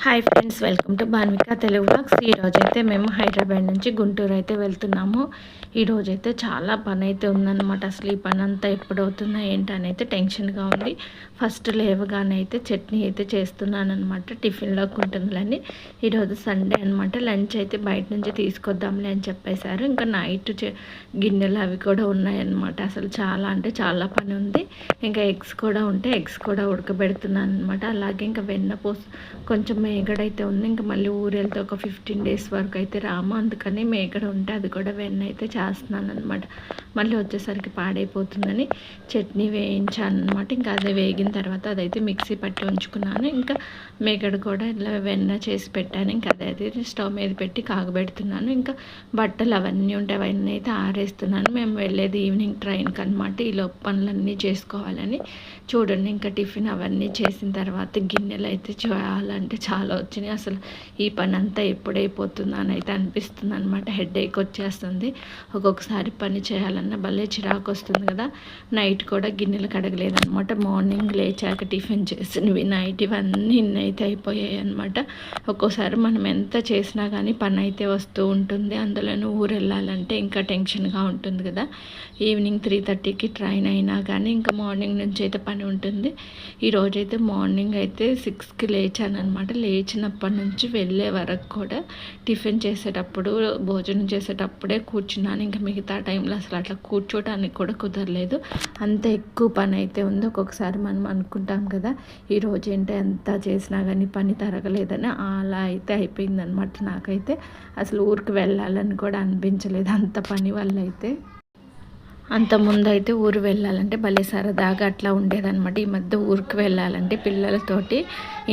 Hi friends, welcome to Bhanvika Telugu vlogs. ఈరోజైతే మేము హైదరాబాద్ నుంచి గుంటూరు అయితే వెళ్తున్నాము. ఈరోజైతే చాలా పని అయితే ఉందన్నమాట. అసలు ఈ పని అంతా ఎప్పుడవుతుందా ఏంటని అయితే టెన్షన్గా ఉంది. ఫస్ట్ లేవగానే అయితే చట్నీ అయితే చేస్తున్నాను అనమాట. టిఫిన్లోకి ఉంటుందని. ఈరోజు సండే అనమాట. లంచ్ అయితే బయట నుంచి తీసుకొద్దాంలే అని చెప్పేశారు. ఇంకా నైట్ గిన్నెలు అవి కూడా ఉన్నాయన్నమాట. అసలు చాలా అంటే చాలా పని ఉంది. ఇంకా ఎగ్స్ కూడా ఉంటే ఎగ్స్ కూడా ఉడకబెడుతున్నాను అనమాట. అలాగే ఇంకా వెన్నపూస కొంచెం మేగడైతే ఉంది. ఇంకా మళ్ళీ ఊరు వెళ్తే ఒక 15 days వరకు అయితే రాము. అందుకని మేగడ ఉంటే అది కూడా వెన్న అయితే చేస్తున్నాను అనమాట. మళ్ళీ వచ్చేసరికి పాడైపోతుందని చట్నీ వేయించాను అనమాట. ఇంకా అదే వేగిన తర్వాత అదైతే మిక్సీ పట్టి ఉంచుకున్నాను. ఇంకా మేగడ కూడా ఇలా వెన్న చేసి పెట్టాను. ఇంకా అదైతే స్టవ్ మీద పెట్టి కాగబెడుతున్నాను. ఇంకా బట్టలు అవన్నీ ఉంటాయి, అవన్నీ అయితే ఆరేస్తున్నాను. మేము వెళ్ళేది ఈవినింగ్ ట్రైన్కి అనమాట. ఈలో పనులన్నీ చేసుకోవాలని. చూడండి, ఇంకా టిఫిన్ అవన్నీ చేసిన తర్వాత గిన్నెలు అయితే చేయాలంటే చాలా వచ్చినాయి. అసలు ఈ పని అంతా ఎప్పుడైపోతుందా అని అయితే అనిపిస్తుంది అనమాట. హెడేక్ వచ్చేస్తుంది. ఒక్కొక్కసారి పని చేయాలన్నా భలే చిరాకు వస్తుంది కదా. నైట్ కూడా గిన్నెలు కడగలేదనమాట. మార్నింగ్ లేచాక టిఫిన్ చేసినవి నైట్ ఇవన్నీ అయితే అయిపోయాయి అనమాట. ఒక్కోసారి మనం ఎంత చేసినా కానీ పని అయితే వస్తూ ఉంటుంది. అందులోనూ ఊరు వెళ్ళాలంటే ఇంకా టెన్షన్గా ఉంటుంది కదా. ఈవినింగ్ 3:30కి ట్రైన్ అయినా కానీ ఇంకా మార్నింగ్ నుంచి అయితే పని ఉంటుంది. ఈరోజైతే మార్నింగ్ అయితే 6కి లేచాను అనమాట. లేచినప్పటి నుంచి వెళ్ళే వరకు కూడా టిఫిన్ చేసేటప్పుడు భోజనం చేసేటప్పుడే కూర్చున్నాను. ఇంకా మిగతా టైంలో అసలు అట్లా కూర్చోటానికి కూడా కుదరలేదు. అంత ఎక్కువ పని అయితే ఉంది. ఒక్కొక్కసారి మనం అనుకుంటాం కదా, ఈరోజు ఏంటి ఎంత చేసినా కానీ పని తరగలేదని. అలా అయితే అయిపోయిందనమాట. నాకైతే అసలు ఊరికి వెళ్ళాలని కూడా అనిపించలేదు అంత పని వల్ల అయితే. అంత ముందైతే ఊరు వెళ్ళాలంటే భలే సరదాగా అట్లా ఉండేదన్నమాట. ఈ మధ్య ఊరికి వెళ్ళాలంటే పిల్లలతోటి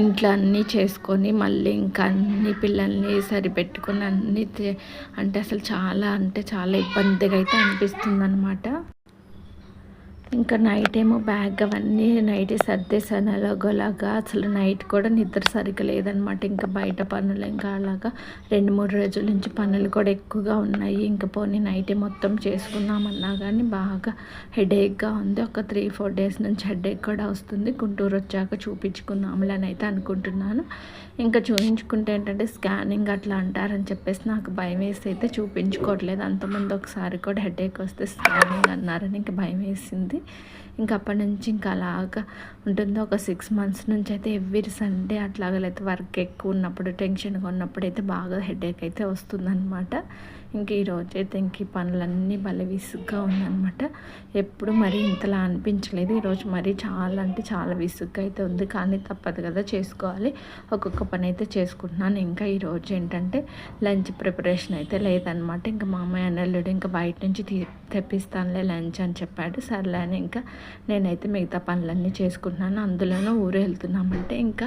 ఇంట్లో అన్నీ చేసుకొని మళ్ళీ ఇంకా అన్ని పిల్లల్ని సరిపెట్టుకొని అన్నీ అంటే అసలు చాలా ఇబ్బందిగా అయితే అనిపిస్తుంది అనమాట. ఇంకా నైట్ ఏమో బ్యాగ్ అవన్నీ నైట్ సర్దేశాను ఎలాగోలాగా. అసలు నైట్ కూడా నిద్ర సరిగ్గా లేదనమాట. ఇంకా బయట పనులు ఇంకా అలాగా 2-3 రోజుల నుంచి పనులు కూడా ఎక్కువగా ఉన్నాయి. ఇంకా పోనీ నైటే మొత్తం చేసుకుందామన్నా కానీ బాగా హెడేక్గా ఉంది. ఒక 3-4 days నుంచి హెడేక్ కూడా వస్తుంది. గుంటూరు వచ్చాక చూపించుకుందాంలే అని అయితే అనుకుంటున్నాను. ఇంకా చూపించుకుంటే ఏంటంటే స్కానింగ్ అట్లా అంటారని చెప్పేసి నాకు భయం వేసి అయితే చూపించుకోవట్లేదు. అంతకుముందు ఒకసారి కూడా హెడేక్ వస్తే స్కానింగ్ అన్నారని ఇంకా భయం వేసింది. ఇంకా అప్పటి నుంచి ఇంకా అలాగా ఉంటుంది. ఒక 6 months నుంచి అయితే ఎవ్రీ సండే అట్లాగా లేకపోతే వర్క్ ఎక్కువ ఉన్నప్పుడు టెన్షన్గా ఉన్నప్పుడు అయితే బాగా హెడేక్ అయితే వస్తుందన్నమాట. ఇంక ఈరోజు అయితే ఇంక ఈ పనులన్నీ భలే విసుగ్గా ఉందన్నమాట. ఎప్పుడు మరీ ఇంతలా అనిపించలేదు. ఈరోజు మరీ చాలా అంటే చాలా విసుగ్గా అయితే ఉంది. కానీ తప్పదు కదా, చేసుకోవాలి. ఒక్కొక్క పని అయితే చేసుకుంటున్నాను. ఇంకా ఈరోజు ఏంటంటే లంచ్ ప్రిపరేషన్ అయితే లేదనమాట. ఇంకా మా అమ్మాయి అన్నల్లుడు ఇంకా బయట నుంచి తెప్పిస్తానులే లంచ్ అని చెప్పాడు. సర్లే అని ఇంకా నేనైతే మిగతా పనులన్నీ చేసుకుంటున్నాను. అందులోనూ ఊరు వెళ్తున్నామంటే ఇంకా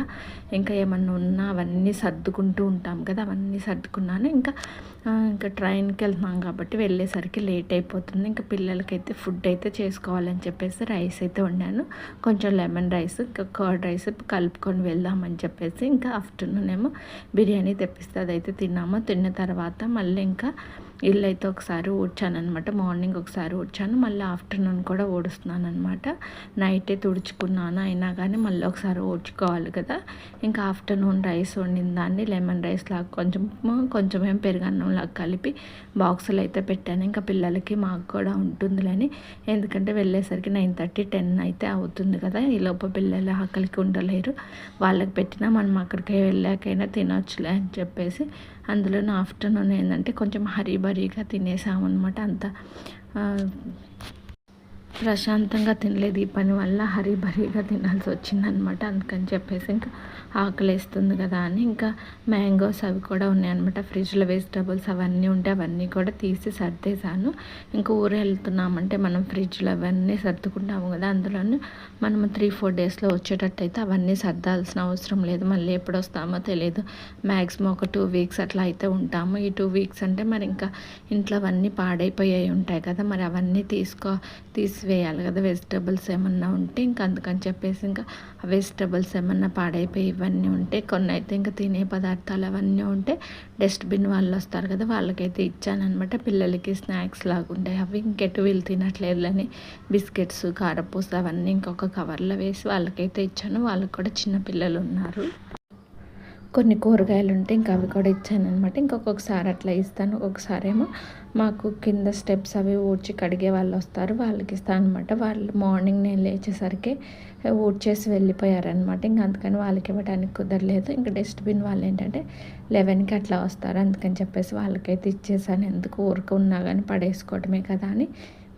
ఏమన్నా ఉన్నా అవన్నీ సర్దుకుంటూ ఉంటాం కదా, అవన్నీ సర్దుకున్నాను. ఇంకా ట్రైన్కి వెళ్తున్నాం కాబట్టి వెళ్ళేసరికి లేట్ అయిపోతుంది. ఇంకా పిల్లలకైతే ఫుడ్ అయితే చేసుకోవాలని చెప్పేసి రైస్ అయితే వండాను. కొంచెం లెమన్ రైస్ ఇంకా కర్డ్ రైస్ కలుపుకొని వెళ్దామని చెప్పేసి ఇంకా ఆఫ్టర్నూన్ ఏమో బిర్యానీ తెప్పిస్తే అదైతే తిన్నాము. తిన్న తర్వాత మళ్ళీ ఇంకా ఇల్లు అయితే ఒకసారి ఊడ్చానమాట. మార్నింగ్ ఒకసారి ఊడ్చాను, మళ్ళీ ఆఫ్టర్నూన్ కూడా ఊడుస్తున్నాను అనమాట. నైటే తుడుచుకున్నాను, అయినా కానీ మళ్ళీ ఒకసారి ఊడ్చుకోవాలి కదా. ఇంకా ఆఫ్టర్నూన్ రైస్ వండిన దాన్ని లెమన్ రైస్ లాగా కొంచెం ఏం పెరుగన్నంలాగా కలిపి బాక్సులు అయితే పెట్టాను. ఇంకా పిల్లలకి మాకు కూడా ఉంటుందిలేని, ఎందుకంటే వెళ్ళేసరికి 9:30, 10 అయితే అవుతుంది కదా. ఈ లోపల పిల్లలు ఆకలికి ఉండలేరు. వాళ్ళకి పెట్టినా మనం అక్కడికి వెళ్ళాకైనా తినొచ్చులే అని చెప్పేసి అందులోనూ ఆఫ్టర్నూన్ ఏంటంటే కొంచెం హరీబరీగా తినేసామన్నమాట. అంత ప్రశాంతంగా తినలేదు. ఈ పని వల్ల హరీబరీగా తినాల్సి వచ్చిందనమాట. అందుకని చెప్పేసి ఇంకా ఆకలేస్తుంది కదా అని ఇంకా మ్యాంగోస్ అవి కూడా ఉన్నాయన్నమాట. ఫ్రిడ్జ్లో వెజిటబుల్స్ అవన్నీ ఉంటే అవన్నీ కూడా తీసి సర్దేశాను. ఇంకా ఊరు వెళ్తున్నామంటే మనం ఫ్రిడ్జ్లో అవన్నీ సర్దుకుంటాము కదా. అందులోనూ మనము 3-4 daysలో వచ్చేటట్టు అయితే అవన్నీ సర్దాల్సిన అవసరం లేదు. మళ్ళీ ఎప్పుడు వస్తామో తెలియదు. మ్యాక్సిమం ఒక 2 weeks అట్లా అయితే ఉంటాము. ఈ 2 weeks అంటే మరి ఇంకా ఇంట్లో అవన్నీ పాడైపోయాయి ఉంటాయి కదా, మరి అవన్నీ తీసివేయాలి కదా వెజిటబుల్స్ ఏమన్నా ఉంటే. ఇంకా అందుకని చెప్పేసి ఇంకా వెజిటబుల్స్ ఏమన్నా పాడైపోయి ఇవన్నీ ఉంటే, కొన్ని అయితే ఇంకా తినే పదార్థాలు అవన్నీ ఉంటే డస్ట్బిన్ వాళ్ళు వస్తారు కదా, వాళ్ళకైతే ఇచ్చానమాట. పిల్లలకి స్నాక్స్ లాగా ఉంటాయి అవి, ఇంకెటు వీళ్ళు తినట్లేదులని బిస్కెట్స్, కారపూస అవన్నీ ఇంకొక కవర్లో వేసి వాళ్ళకైతే ఇచ్చాను. వాళ్ళకి కూడా చిన్న పిల్లలు ఉన్నారు. కొన్ని కూరగాయలు ఉంటే ఇంకా అవి కూడా ఇచ్చాననమాట. ఇంకొకసారి అట్లా ఇస్తాను. ఒక్కొక్కసారి ఏమో మాకు కింద స్టెప్స్ అవి ఊడ్చి కడిగే వాళ్ళు వస్తారు, వాళ్ళకి ఇస్తాను అనమాట. వాళ్ళు మార్నింగ్ నేను లేచేసరికి ఊడ్చేసి వెళ్ళిపోయారనమాట. ఇంక అందుకని వాళ్ళకి ఇవ్వడానికి కుదరలేదు. ఇంకా డస్ట్బిన్ వాళ్ళు ఏంటంటే 11కి అట్లా వస్తారు, అందుకని చెప్పేసి వాళ్ళకైతే ఇచ్చేసాను. ఎందుకు ఊరికే ఉన్నా కానీ పడేసుకోవడమే కదా అని.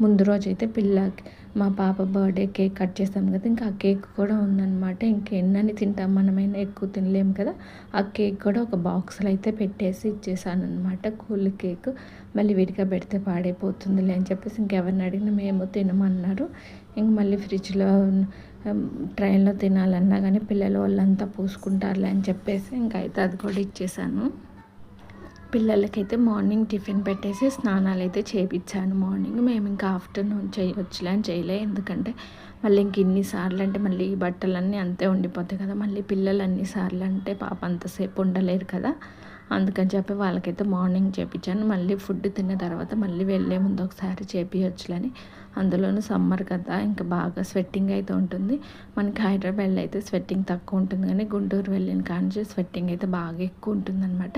ముందు రోజైతే పిల్లకి మా పాప బర్త్డే కేక్ కట్ చేస్తాం కదా, ఇంకా ఆ కేక్ కూడా ఉందన్నమాట. ఇంకెన్నని తింటాం, మనమైనా ఎక్కువ తినలేము కదా. ఆ కేక్ కూడా ఒక బాక్స్లో అయితే పెట్టేసి ఇచ్చేసాను అనమాట. కూల్ కేక్ మళ్ళీ విడిగా పెడితే పాడైపోతుందిలే అని చెప్పేసి ఇంకెవరిని అడిగినా మేము తినమన్నారు. ఇంక మళ్ళీ ఫ్రిడ్జ్లో ట్రైన్లో తినాలన్నా కానీ పిల్లలు వాళ్ళంతా పూసుకుంటారులే అని చెప్పేసి ఇంకైతే అది కూడా ఇచ్చేసాను. పిల్లలకైతే మార్నింగ్ టిఫిన్ పెట్టేసి స్నానాలు అయితే చేయించాను. మార్నింగ్ మేము ఇంకా ఆఫ్టర్నూన్ చేయవచ్చులే అని చేయలే, ఎందుకంటే మళ్ళీ ఇంక ఇన్నిసార్లు అంటే మళ్ళీ ఈ బట్టలన్నీ అంతే ఉండిపోతాయి కదా. మళ్ళీ పిల్లలు అన్నిసార్లు అంటే పాప అంతసేపు ఉండలేరు కదా, అందుకని చెప్పి వాళ్ళకైతే మార్నింగ్ చేయించాను. మళ్ళీ ఫుడ్ తిన్న తర్వాత మళ్ళీ వెళ్ళే ముందు ఒకసారి చేపించవచ్చులని. అందులోనూ సమ్మర్ కదా, ఇంకా బాగా స్వెట్టింగ్ అయితే ఉంటుంది. మనకి హైదరాబాద్లో అయితే స్వెట్టింగ్ తక్కువ ఉంటుంది, కానీ గుంటూరు వెళ్ళిన కానీ స్వెట్టింగ్ అయితే బాగా ఎక్కువ ఉంటుందన్నమాట.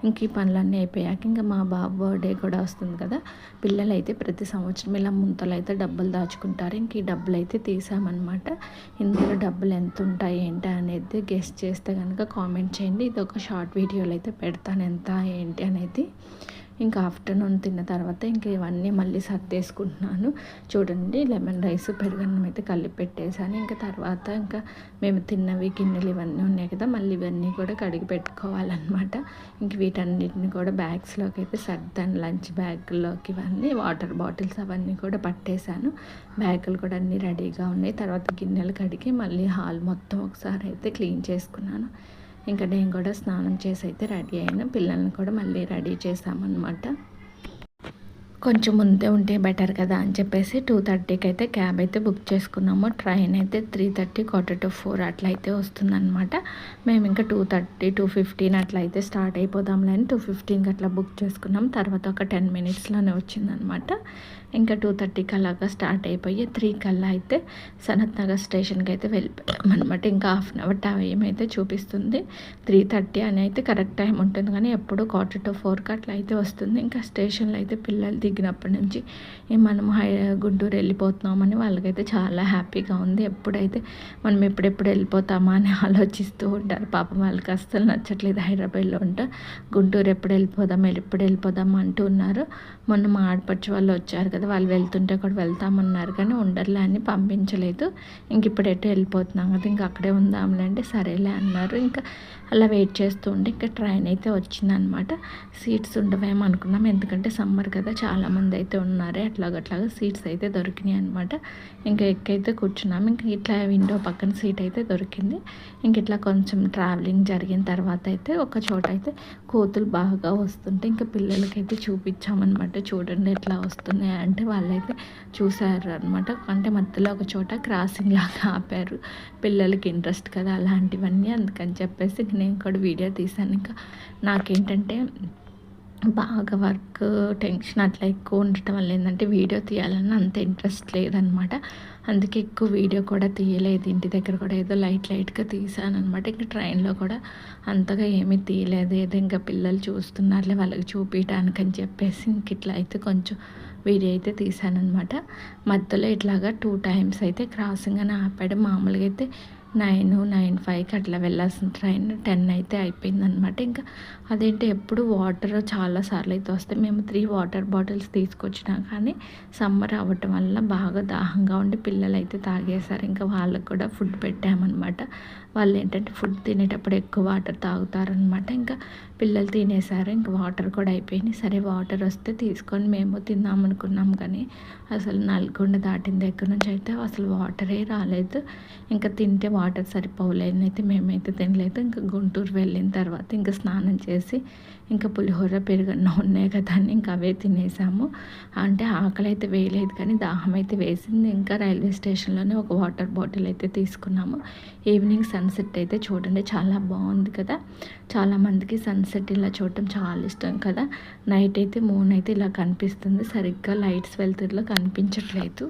ఇంక ఈ పనులన్నీ అయిపోయాక ఇంకా మా బాబు బర్త్డే కూడా వస్తుంది కదా. పిల్లలు అయితే ప్రతి సంవత్సరం ఇలా ముంతలు అయితే డబ్బులు దాచుకుంటారు. ఇంక ఈ డబ్బులు అయితే తీసామన్నమాట. ఇందులో డబ్బులు ఎంత ఉంటాయి ఏంటి అనేది గెస్ట్ చేస్తే కనుక కామెంట్ చేయండి. ఇది ఒక షార్ట్ వీడియోలో అయితే పెడతాను ఎంత ఏంటి అనేది. ఇంకా ఆఫ్టర్నూన్ తిన్న తర్వాత ఇంకా ఇవన్నీ మళ్ళీ సర్దేసుకుంటున్నాను. చూడండి, లెమన్ రైస్ పెరుగన్నం అయితే కలిపి పెట్టేశాను. ఇంకా తర్వాత ఇంకా మేము తిన్నవి గిన్నెలు ఇవన్నీ ఉన్నాయి కదా, మళ్ళీ ఇవన్నీ కూడా కడిగి పెట్టుకోవాలన్నమాట. ఇంక వీటన్నిటిని కూడా బ్యాగ్స్లోకి అయితే సర్దాను. లంచ్ బ్యాగ్లోకి ఇవన్నీ వాటర్ బాటిల్స్ అవన్నీ కూడా పట్టేశాను. బ్యాగులు కూడా అన్నీ రెడీగా ఉన్నాయి. తర్వాత గిన్నెలు కడిగి మళ్ళీ హాల్ మొత్తం ఒకసారి అయితే క్లీన్ చేసుకున్నాను. ఇంకా నేను కూడా స్నానం చేసి అయితే రెడీ అయినా, పిల్లల్ని కూడా మళ్ళీ రెడీ చేసామన్నమాట. కొంచెం ముందే ఉంటే బెటర్ కదా అని చెప్పేసి 2:30కి అయితే క్యాబ్ అయితే బుక్ చేసుకున్నాము. ట్రైన్ అయితే 3:30 4:45 అట్లా అయితే వస్తుందన్నమాట. మేము ఇంకా 2:30 2:15 అట్లా అయితే స్టార్ట్ అయిపోదాంలే అని 2:15కి అట్లా బుక్ చేసుకున్నాం. తర్వాత ఒక 10 మినిట్స్లోనే వచ్చిందనమాట. ఇంకా 2:30కి అలాగా స్టార్ట్ అయిపోయి 3 కల్లా అయితే సనత్ నగర్ స్టేషన్కి అయితే వెళ్ళిపోయామన్నమాట. ఇంకా హాఫ్ అన్ అవర్ టైం అయితే చూపిస్తుంది. 3:30 అని అయితే కరెక్ట్ టైం ఉంటుంది, కానీ ఎప్పుడు 4:45కి అట్లా అయితే వస్తుంది. ఇంకా స్టేషన్లో అయితే పిల్లలు దిగినప్పటి నుంచి మనం గుంటూరు వెళ్ళిపోతున్నామని వాళ్ళకైతే చాలా హ్యాపీగా ఉంది. ఎప్పుడైతే మనం ఎప్పుడెప్పుడు వెళ్ళిపోతామా అని ఆలోచిస్తూ ఉంటారు. పాపం వాళ్ళకి అస్సలు నచ్చట్లేదు హైదరాబాద్లో ఉంటా, గుంటూరు ఎప్పుడు వెళ్ళిపోదాం అంటూ ఉన్నారు. మొన్న మా ఆడపడుచు వాళ్ళు వచ్చారు కదా, వాళ్ళు వెళ్తుంటే కూడా వెళ్తామన్నారు, కానీ ఉండర్లే అని పంపించలేదు. ఇంక ఇప్పుడు ఎటు వెళ్ళిపోతున్నాం కదా, ఇంకా అక్కడే ఉందాంలే అంటే సరేలే అన్నారు. ఇంకా అలా వెయిట్ చేస్తూ ఉంటే ఇంకా ట్రైన్ అయితే వచ్చిందనమాట. సీట్స్ ఉండవేమో అనుకున్నాం, ఎందుకంటే సమ్మర్ కదా చాలామంది అయితే ఉన్నారే, అట్లాగా సీట్స్ అయితే దొరికినాయి అనమాట. ఇంకా ఎక్కైతే కూర్చున్నాం. ఇంకా ఇట్లా విండో పక్కన సీట్ అయితే దొరికింది. ఇంక ఇట్లా కొంచెం ట్రావెలింగ్ జరిగిన తర్వాత అయితే ఒక చోట అయితే కోతులు బాగా వస్తుంటే ఇంకా పిల్లలకైతే చూపించామన్నమాట. చూడండి ఎట్లా వస్తున్నాయి అంటే వాళ్ళైతే చూసారు అనమాట. అంటే మధ్యలో ఒక చోట క్రాసింగ్ లాగా ఆపారు, పిల్లలకి ఇంట్రెస్ట్ కదా అలాంటివన్నీ, అందుకని చెప్పేసి నేను కూడా వీడియో తీశాను. ఇంకా నాకేంటంటే బాగా వర్క్ టెన్షన్ అట్లా ఎక్కువ ఉండటం వల్ల ఏంటంటే వీడియో తీయాలన్న అంత ఇంట్రెస్ట్ లేదనమాట. అందుకే ఎక్కువ వీడియో కూడా తీయలేదు. ఇంటి దగ్గర కూడా ఏదో లైట్గా తీసాను అనమాట. ఇంకా ట్రైన్లో కూడా అంతగా ఏమీ తీయలేదు. ఏదో ఇంకా పిల్లలు చూస్తున్నారులే వాళ్ళకి చూపించడానికి అని చెప్పేసి ఇంక ఇట్లా అయితే కొంచెం వీడియో అయితే తీసానమాట. మధ్యలో ఇట్లాగా 2 టైమ్స్ అయితే క్రాసింగ్ అని ఆపాడు. మామూలుగా అయితే 9:05కి అట్లా వెళ్ళాల్సిన ట్రైన్ 10 అయితే అయిపోయిందనమాట. ఇంకా అదేంటి ఎప్పుడు వాటర్ చాలాసార్లు అయితే వస్తాయి. మేము 3 వాటర్ బాటిల్స్ తీసుకొచ్చినా కానీ సమ్మర్ అవ్వటం వల్ల బాగా దాహంగా ఉండి పిల్లలు అయితే తాగేశారు. ఇంకా వాళ్ళకు కూడా ఫుడ్ పెట్టామన్నమాట. వాళ్ళు ఏంటంటే ఫుడ్ తినేటప్పుడు ఎక్కువ వాటర్ తాగుతారనమాట. ఇంకా పిల్లలు తినేసారు, ఇంకా వాటర్ కూడా అయిపోయినాయి. సరే వాటర్ వస్తే తీసుకొని మేము తిందామనుకున్నాం, కానీ అసలు నల్గొండ దాటిన దగ్గర నుంచి అయితే అసలు వాటరే రాలేదు. ఇంకా తింటే వాటర్ సరిపోలేని అయితే మేమైతే తినలేదు. ఇంకా గుంటూరు వెళ్ళిన తర్వాత ఇంకా స్నానం చేసి ఇంకా పులిహోర పెరుగన్నం ఉన్నాయి కదా అని ఇంకా అవే తినేసాము. అంటే ఆకలి అయితే వేయలేదు, కానీ దాహం అయితే వేసింది. ఇంకా రైల్వే స్టేషన్లోనే ఒక వాటర్ బాటిల్ అయితే తీసుకున్నాము. ఈవినింగ్ సన్సెట్ అయితే చూడండి చాలా బాగుంది కదా. చాలామందికి సన్సెట్ ఇలా చూడటం చాలా ఇష్టం కదా. నైట్ అయితే మూన్ అయితే ఇలా కనిపిస్తుంది, సరిగ్గా లైట్స్ వెళ్తుర్లో కనిపించట్లేదు.